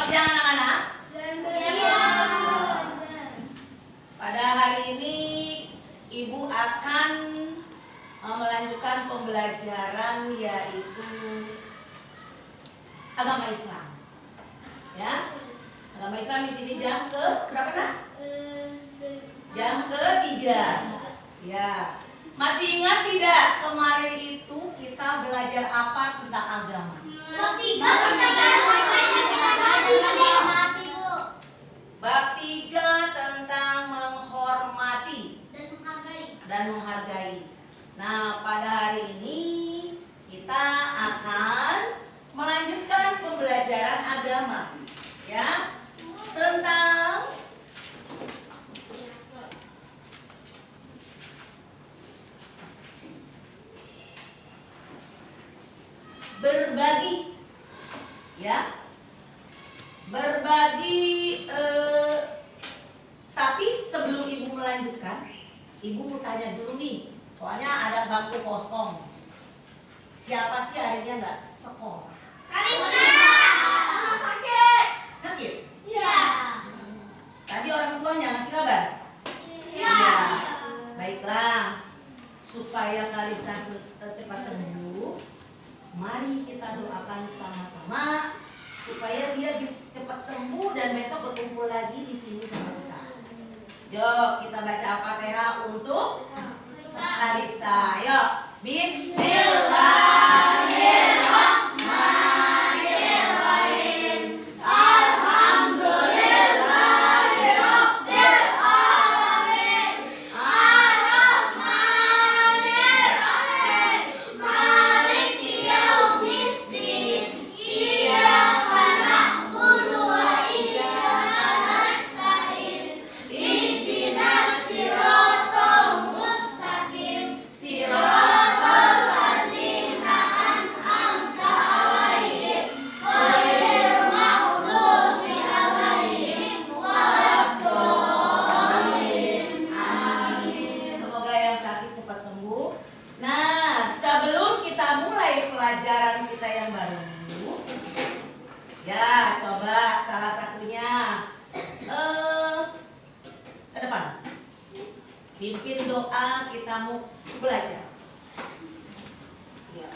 siang anak-anak. Pada hari ini Ibu akan melanjutkan pembelajaran yaitu agama Islam. Ya, agama Islam di sini jam ke berapa nak? Jam ketiga. Ya, masih ingat tidak kemarin itu kita belajar apa tentang agama? Bab 3 tentang menghormati dan menghargai. Nah, pada hari ini kita akan melanjutkan pembelajaran agama, ya, tentang berbagi, ya, berbagi. Tapi sebelum Ibu melanjutkan, Ibu mau tanya dulu nih, soalnya ada bangku kosong. Siapa sih akhirnya nggak sekolah? Sakit? Iya. Tadi orang tuanya ngasih kabar? Iya. Baiklah, supaya Kalista cepat sembuh, mari kita doakan sama-sama supaya dia bisa cepat sembuh dan besok berkumpul lagi di sini sama kita. Yuk kita baca Al-Fatihah untuk Kalista. Yuk, Bismillahirrahmanirrahim. Alhamdulillahirrabbilalamin. Ar-Rahmanirrahim. Maliki yaumiddin. Iyyaka na'budu wa iyyaka nasta'in. Ihdinas siratal mustaqim. Siratal ladzina an'amta 'alaihim ghairil maghdubi 'alaihim waladdallin. Amin. Semoga yang sakit cepat sembuh. Nah, sebelum kita mulai pelajaran kita yang baru, ya coba salah satunya ke depan. Pimpin doa kita mau belajar. Ya.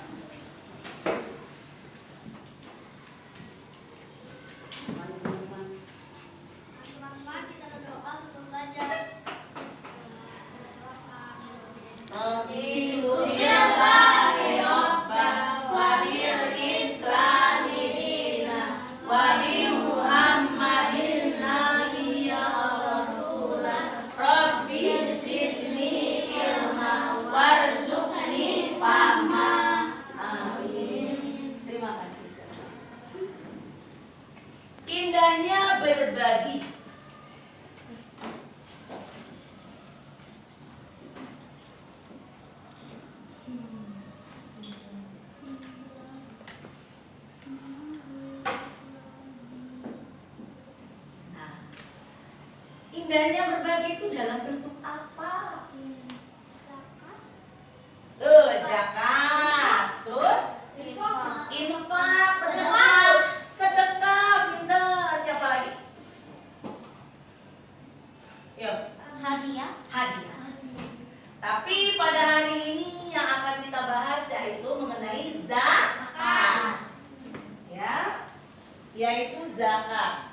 Teman-teman, kita berdoa sebelum belajar. Alhamdulillahi Rabban wa bil Islami dina wa bi Muhammadin nabiyya rasulan Rabbi zidni ilma warzuqni fahma. Amin. Terima kasih. Indahnya berbagi. Nah, indahnya berbagi itu dalam bentuk apa? Zakat. Terus infak, sedekah, pinter. Siapa lagi? Yuk, Hadiah. hadiah. Tapi pada hari ini yang akan kita bahas yaitu mengenai zakat. Ya, yaitu zakat.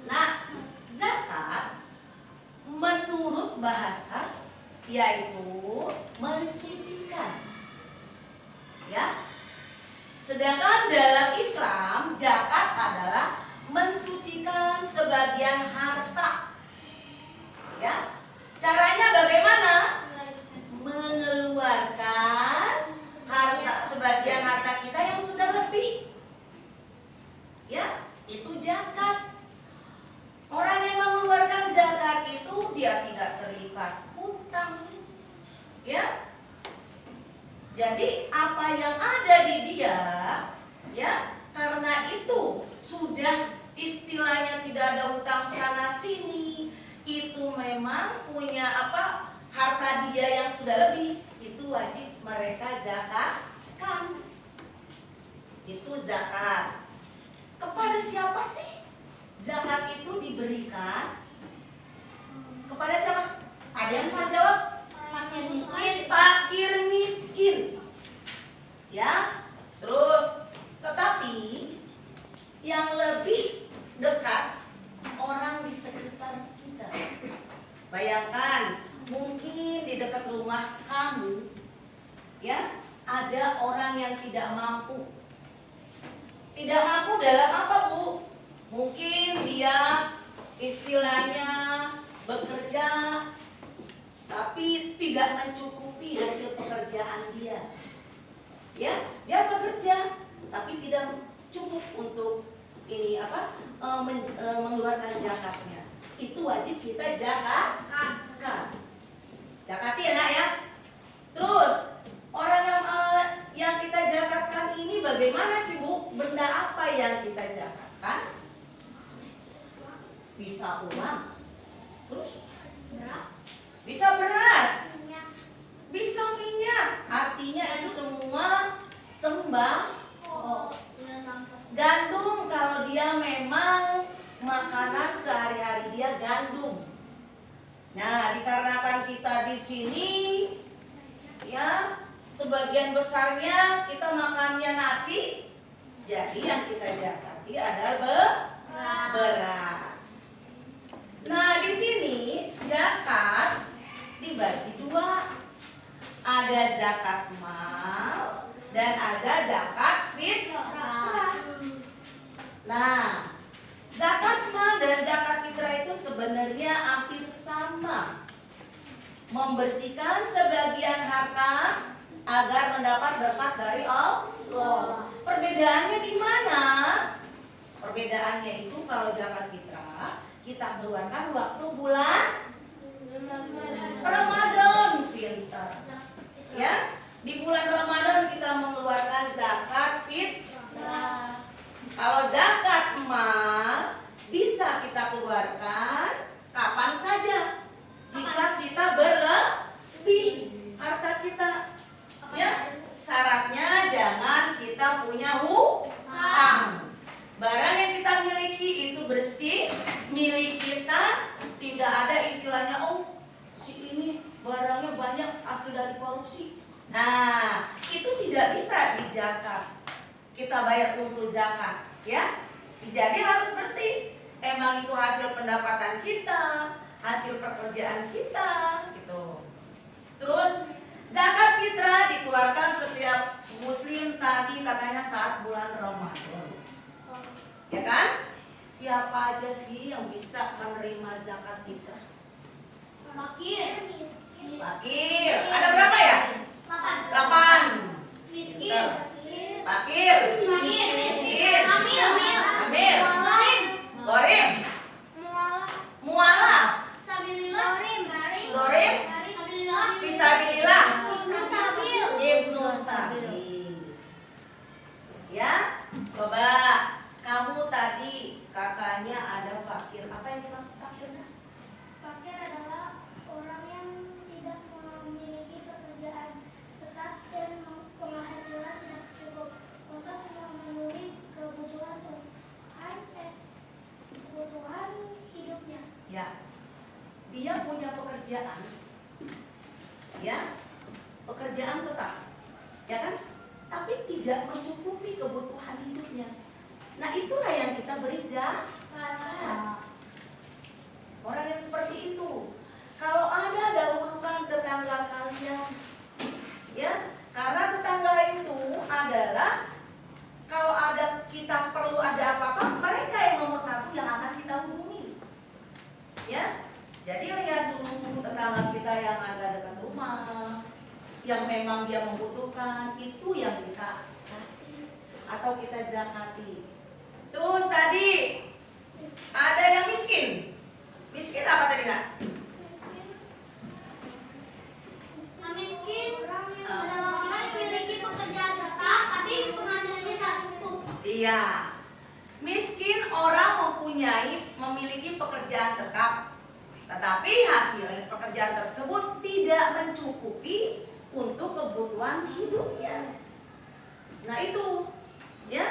Nah, zakat menurut bahasa yaitu mensucikan. Ya. Sedangkan dalam Islam zakat adalah mensucikan sebagian harta. Ya. Caranya bagaimana? Mengeluarkan harta, sebagian harta kita yang sudah lebih. Ya, itu zakat. Orang yang mengeluarkan zakat itu dia tidak terikat hutang. Ya. Jadi apa yang ada di dia, ya, karena itu sudah istilahnya tidak ada hutang sana sini, itu memang punya harta dia yang sudah lebih, itu wajib mereka zakatkan. Itu zakat. Kepada siapa sih zakat itu diberikan? Kepada siapa? Ada yang bisa jawab? Fakir miskin. Fakir miskin. Ya. Terus tetapi yang lebih dekat orang di sekitar kita. Bayangkan, mungkin di dekat rumah kamu ya, ada orang yang tidak mampu. Tidak mampu dalam apa, Bu? Mungkin dia istilahnya bekerja tapi tidak mencukupi hasil pekerjaan dia. Ya, dia bekerja tapi tidak cukup untuk ini mengeluarkan zakatnya. Itu wajib kita zakatkan. Zakati ya, Nak ya. Terus orang yang kita zakatkan ini bagaimana sih, Bu? Benda apa yang kita zakatkan? Bisa uang. Terus Beras. bisa beras, Minyak. bisa minyak. Artinya itu semua sembako. Sudah lengkap. Gandum kalau dia memang makanan sehari-hari dia gandum. Nah, dikarenakan kita di sini ya sebagian besarnya kita makannya nasi, jadi yang kita zakati adalah beras. Nah, di sini zakat dibagi dua. Ada zakat mal dan ada zakat fitrah. Nah, zakat mal dan zakat fitrah itu sebenarnya hampir sama. Membersihkan sebagian harta agar mendapat berkat dari Allah. Perbedaannya di mana? Perbedaannya itu kalau zakat fitrah kita keluarkan waktu bulan Ramadan, pintar. Ya, di bulan Ramadan kita mengeluarkan zakat fitrah. Kalau zakat mal bisa kita keluarkan kapan saja jika kita berlebih harta kita. Ya, syaratnya jangan kita punya hutang. Barang yang kita miliki itu bersih, milik kita, tidak ada istilahnya si ini barangnya banyak hasil dari korupsi. Nah, itu tidak bisa dizakat. Kita bayar untuk zakat, ya. Jadi harus bersih. Emang itu hasil pendapatan kita, hasil pekerjaan kita, gitu. Terus zakat fitrah dikeluarkan setiap muslim tadi katanya saat bulan Ramadan. Ya kan? Siapa aja sih yang bisa menerima zakat fitrah? Fakir. Fakir. Ada berapa ya? 8. Miskin. Fakir. Miskin. Amil. Gorim. Mualaf. Gorim. Fisabilillah. Ibnu Sabil. Ya, coba kamu tadi katanya ada fakir. Apa yang dimaksud fakir? Fakir adalah orang yang tidak memiliki pekerjaan tetap dan penghasilan tidak cukup untuk memenuhi kebutuhan hidupnya. Ya, dia punya pekerjaan, ya, pekerjaan tetap, ya kan? Tapi tidak mencukupi kebutuhan hidupnya. Nah, itulah yang kita beri zakat. Orang yang seperti itu, kalau ada dahulukan tetangga kalian, ya, karena tetangga itu adalah kalau ada kita perlu ada apa-apa, mereka yang nomor satu yang akan kita hubungi, ya. Jadi lihat dulu tetangga kita yang agak dekat rumah, yang memang dia membutuhkan, itu yang kita kasih atau kita zakati. Terus tadi ada yang miskin. Miskin apa tadi, Nak? Miskin adalah orang yang memiliki pekerjaan tetap tapi penghasilannya tak cukup. Iya. Miskin orang memiliki pekerjaan tetap, tetapi hasil pekerjaan tersebut tidak mencukupi untuk kebutuhan hidupnya. Nah itu, ya.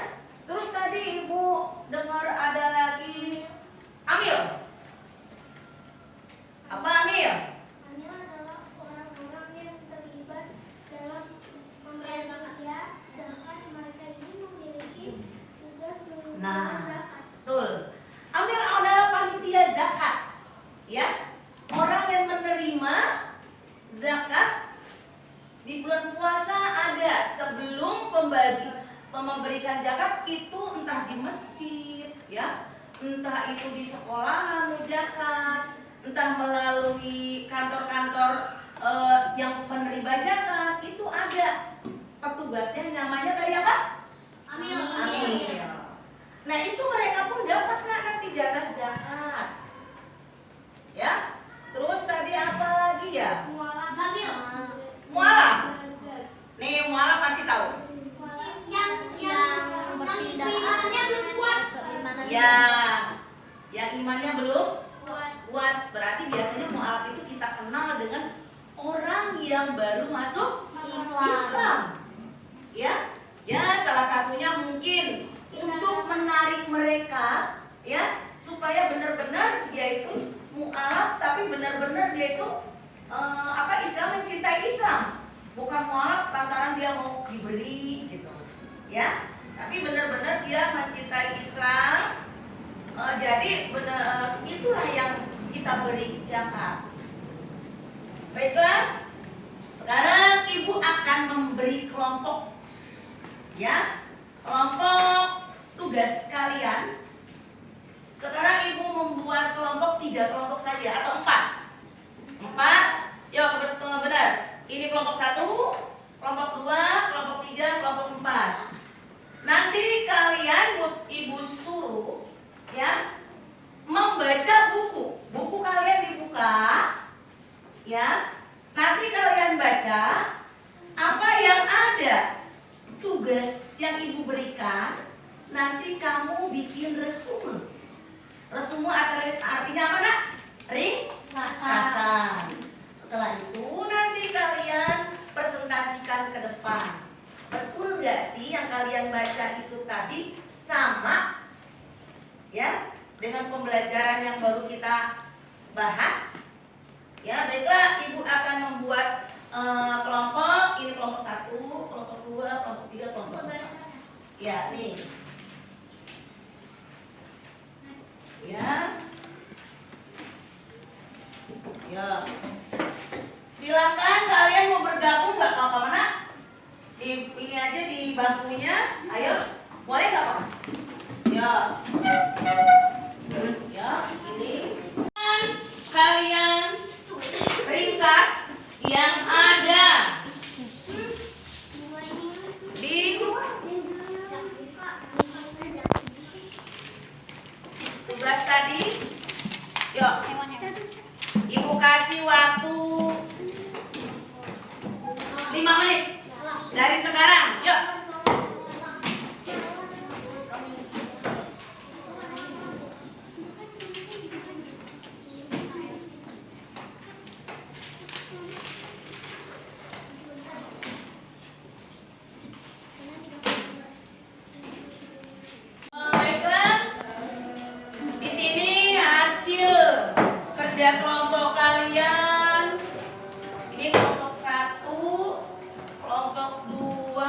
memberikan zakat itu entah di masjid, ya, entah itu di sekolahan zakat, entah melalui kantor-kantor yang penerima zakat, itu ada petugasnya namanya tadi apa? Amil. Amil. Nah itu mereka pun dapat nanti jatah zakat, ya. Terus tadi apa lagi ya? Gamil. Mualaf. Nih mualaf pasti tahu. Yang imannya belum kuat. Ya, yang imannya belum kuat. Berarti biasanya mualaf itu kita kenal dengan orang yang baru masuk Islam. Ya, salah satunya mungkin untuk menarik mereka, ya, supaya benar-benar dia itu mualaf, tapi benar-benar dia itu Islam, mencintai Islam, bukan mualaf lantaran dia mau diberi gitu, ya, tapi benar-benar dia mencintai Islam. Jadi benar itulah yang kita beri zakat. Baiklah, sekarang ibu akan memberi kelompok, ya, kelompok tugas kalian. Sekarang ibu membuat kelompok 3 kelompok saja atau 4. Yuk benar. Ini kelompok 1, kelompok 2, kelompok 3, kelompok 4. Nanti kalian ibu suruh, ya, membaca buku. Buku kalian dibuka, ya. Nanti kalian baca apa yang ada. Tugas yang ibu berikan, nanti kamu bikin resume. Resume artinya apa, Nak? Ringkasan. Setelah itu nanti kalian presentasikan ke depan. Betul nggak sih yang kalian baca itu tadi sama, ya, dengan pembelajaran yang baru kita bahas? Ya, baiklah, ibu akan membuat kelompok. Ini kelompok 1, kelompok 2, kelompok 3, kelompok 4. Ya, nih. Ya. Silakan kalian mau bergabung nggak apa-apa, mana? Ini aja di bangkunya. Ayo, boleh nggak apa-apa? Ya, ini kalian ringkas yang ada di tugas tadi. Yuk, ibu kasih waktu 5 menit dari sekarang. Yuk. Baiklah. Di sini hasil kerja kelompok kalian. Ini kelompok 1, kelompok 2,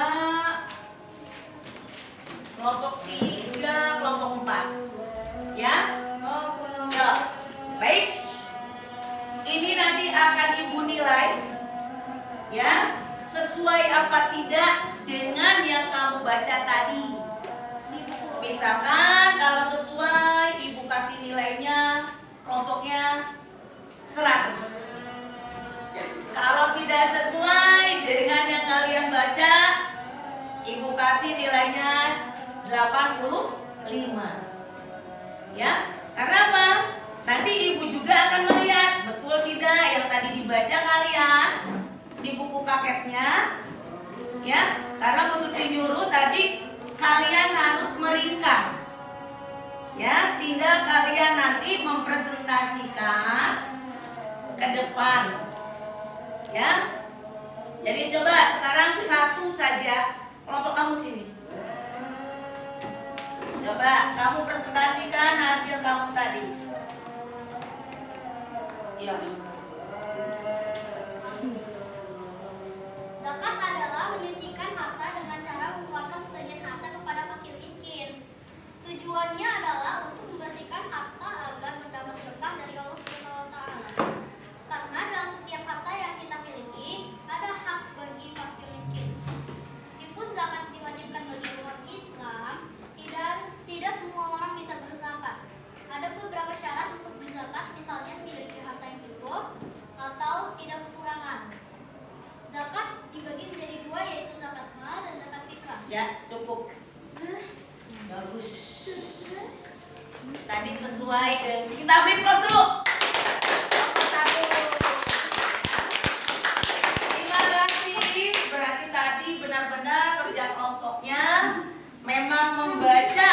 kelompok 3, kelompok 4. Ya? Ya. Baik. Ini nanti akan ibu nilai, ya, sesuai apa tidak dengan yang kamu baca tadi. Misalkan kalau sesuai, ibu kasih nilainya kelompoknya 100. Kalau tidak sesuai dengan yang kalian baca, ibu kasih nilainya 85. Ya, karena apa? Nanti ibu juga akan melihat betul tidak yang tadi dibaca kalian di buku paketnya. Ya, karena Bu Tuti nyuruh tadi kalian harus meringkas. Ya, tinggal kalian nanti mempresentasikan ke depan. Ya. Jadi coba sekarang 1 saja kelompok kamu sini. Coba kamu presentasikan hasil kamu tadi. Ya. Zakat adalah menyucikan harta dengan cara mengeluarkan sebagian harta kepada fakir miskin. Tujuannya adalah untuk membersihkan harta agar mendapat berkah dari Allah Subhanahu wa taala. Karena dalam setiap harta yang kita miliki ada hak bagi fakir miskin. Meskipun zakat diwajibkan Ya, cukup. Bagus. Tadi sesuai dengan kita beri plus dulu. Satu. Terima kasih. Berarti tadi benar-benar kerja kelompoknya memang membaca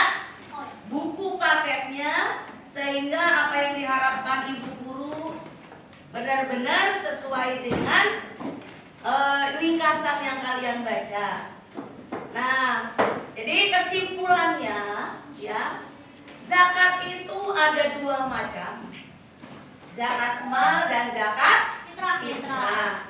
buku paketnya sehingga apa yang diharapkan ibu guru benar-benar sesuai dengan ringkasan yang kalian baca. Nah, jadi kesimpulannya ya, zakat itu ada dua macam, zakat mal dan zakat fitrah.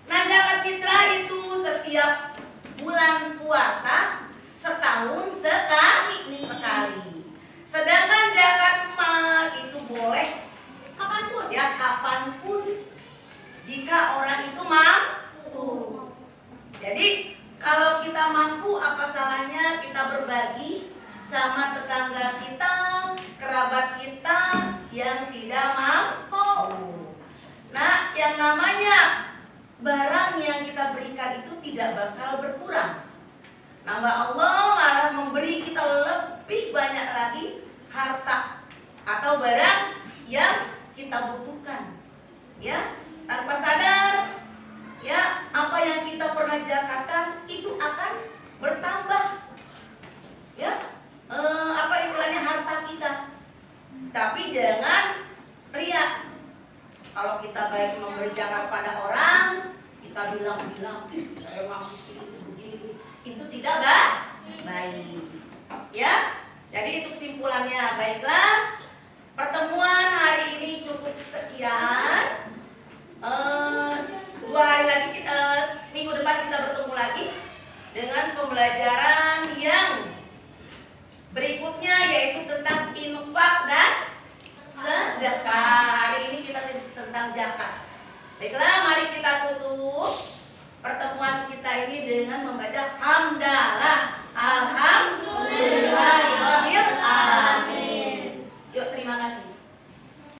Nah, zakat fitrah itu setiap bulan puasa setahun sekali. Sedangkan zakat mal itu boleh Kapanpun. ya kapanpun jika orang itu mampu. Jadi kalau kita mampu, apa salahnya kita berbagi sama tetangga kita, kerabat kita yang tidak mampu. Nah, yang namanya barang yang kita berikan itu tidak bakal berkurang. Nambah Allah malah memberi kita lebih banyak lagi harta atau barang yang kita butuhkan. Ya, tanpa sadar ya, apa yang kita pernah zakatkan itu akan bertambah. Ya, apa istilahnya harta kita. Tapi jangan riak. Kalau kita baik memberi zakat pada orang, kita bilang-bilang, saya ngasih segitu begini, itu tidak baik. Ya, jadi itu kesimpulannya. Baiklah, pertemuan hari ini cukup sekian. 2 hari lagi minggu depan kita bertemu lagi dengan pembelajaran yang berikutnya, yaitu tentang infak dan sedekah. Hari ini kita tentang zakat. Baiklah, mari kita tutup pertemuan kita ini dengan membaca